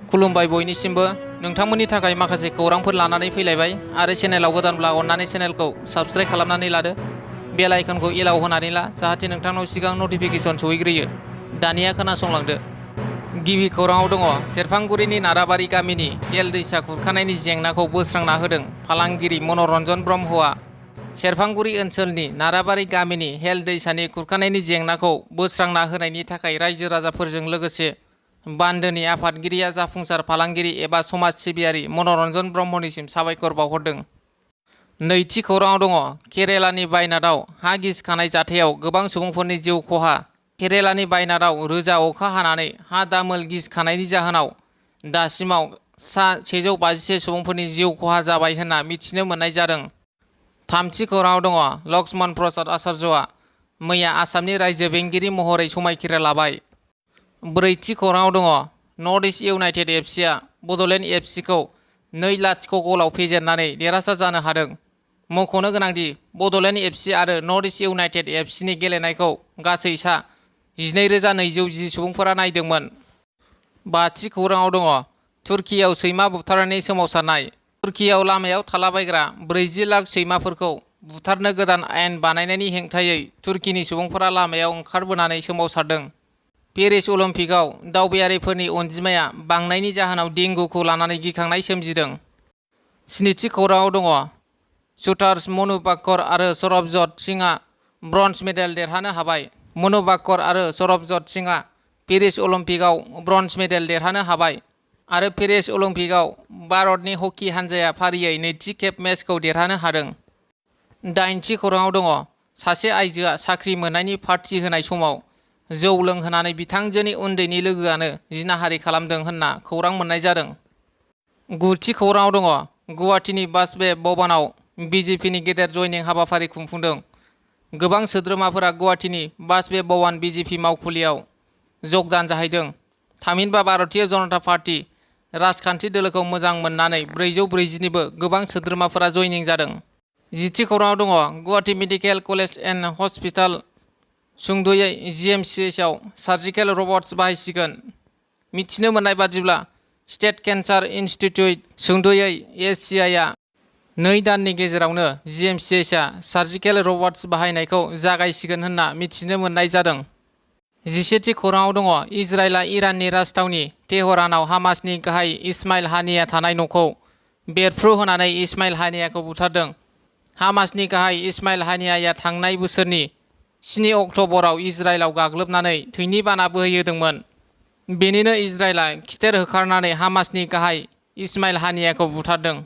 खुलुमबाय बयनिसिमबो नोंथांमोननि थाखाय माखासे खौरांफोर लानानै फैलायबाय आरो चेनेलाव गोदानब्ला अन्नानै चेनेलखौ साबस्क्राइब खालामनानै लादो बेल आइकनखौ एलाव होनानै ला जाहाथे नोंथांनाव सिगां नटिफिकेसन सौहैग्रोयो दानिया खोनासंलांदो गिबि खौराङाव दङ सेरफांगुरिनि नाराबारि गामिनि हेल दैसा खुरखानायनि जेंनाखौ बोस्रांना होदों फालांगिरि मनरन्जन ब्रह्मआ सेरफांगुरि ओनसोलनि नाराबारि गामिनि हेल दैसानि खुरखानायनि जेंनाखौ बोस्रांना होनायनि थाखाय रायजो राजाफोरजों लोगोसे बान्दोनि आफादगिरिया जाफुंसार फालांगिरि एबा समाज सिबियारि मनरन्जन ब्रह्मनिसिम साबायखर बावहरदों। नैथि खौराङाव दङ केरेलानि वायनाडआव हा गिसिखानाय जाथायाव गोबां सुबुंफोरनि जिउ खहा केरेलानि वायनाडआव रोजा अखा हानानै हा दामोल गिसिखानायनि जाहोनाव दासिमाव सा 156 सुबुंफोरनि जिउ खहा जाबाय होनना मिथिनो मोननाय जादों। थामथि खौराङाव दङ लक्ष्मण प्रसाद आचार्यआ मैया आसामनि रायजो बेंगिरि महरै समायखिरा लाबाय। ब्रैथि खौराङाव दङ नर्थ इस्ट इउनाइटेड एफसीआ बड'लेण्ड एफसीखौ 2-0 गलाव फेजेननानै देरहासार जानो हादों। मख'नो गोनांदि बड'लेण्ड एफसी आरो नर्थ इस्ट इउनाइटेड एफसीनि गेलेनायखौ गासै सा 12,210 सुबुंफोरा नायदोंमोन। बाथि खौराङाव दङ तुर्कीयाव सैमा बुथारनायनि सोमावसारनाय तुर्कीयाव लामायाव थालाबायग्रा 40 लाख सैमाफोरखौ बुथारनो गोदान आयेन बानायनायनि हेंथायै तुर्कीनि सुबुंफोरा लामायाव ओंखारबोनानै सोमावसारदों। पेरिस अलिम्पिकआव दावबायारिफोरनि अनजिमाया बांनायनि जाहोनाव डेंगुखौ लानानै गिखांनाय सोमजिदों। स्निथि खौराङाव दङ शुटार्स मनु बाकर आरो सरबजत सिंहआ ब्रन्ज मेडेल देरहानो हाबाय। मनु बाकर आरो सरबजत सिंहआ पेरिस अलिम्पिकआव ब्रन्ज मेडेल देरहानो हाबाय आरो पेरिस अलिम्पिकआव भारतनि हकी हानजाया फारियै नैथि खेब मेचखौ देरहानो हादों। दाइनथि खौराङाव दङ सासे आइजोआ साख्रि मोननायनि पार्टी होनाय समाव जौ लोंहोनानै बिथांजोनि उन्दैनि लोगोआनो जिनाहारि खालामदों होनना खौरां मोननाय जादों। गुथि खौराङाव दङ गुवाहाटीनि बासबे भवनाव बिजेपिनि गेदेर जयनिं हाबाफारि खुंफुंदों। गोबां सोद्रोमाफोरा गुवाहाटीनि बासबे भवन बिजेपि मावखुलियाव जगदान जाहैदों। थामहिनबा भारतीय जनता पार्टी राजखान्थि दोलोखौ मोजां मोननानै 440निबो गोबां सोद्रोमाफोरा जयनिं जादों। जिथि खौराङाव दङ Guwahati medical college and hospital सुंद'यै GMCHआव सार्जिकेल रबट्स बाहायसिगोन। मिथिनो मोननाय बादिब्ला स्टेट केन्सार इनस्टिट्यूट सुंद'यै SCIआ 2 दाननि गेजेरावनो GMCHआ सार्जिकेल रबट्स बाहायनायखौ जागायसिगोन होनना मिथिनो मोननाय जादों। 11थि खौराङाव दङ इजराइलआ इराननि राजथावनि तेहरानाव हामासनि गाहाय इस्माइल हानिया थानाय न'खौ बेरफ्रुहोनानै इस्माइल हानियाखौ बुथारदों। हामासनि गाहाय इस्माइल हानियाया थांनाय बोसोरनि 7 अक्ट'बराव इजराइलाव गाग्लोबनानै थैनि बाना बोहैहोदोंमोन। बेनिनो इजराइलआ खिथेर होखारनानै हामासनि गाहाय इस्माइल हानियाखौ बुथारदों।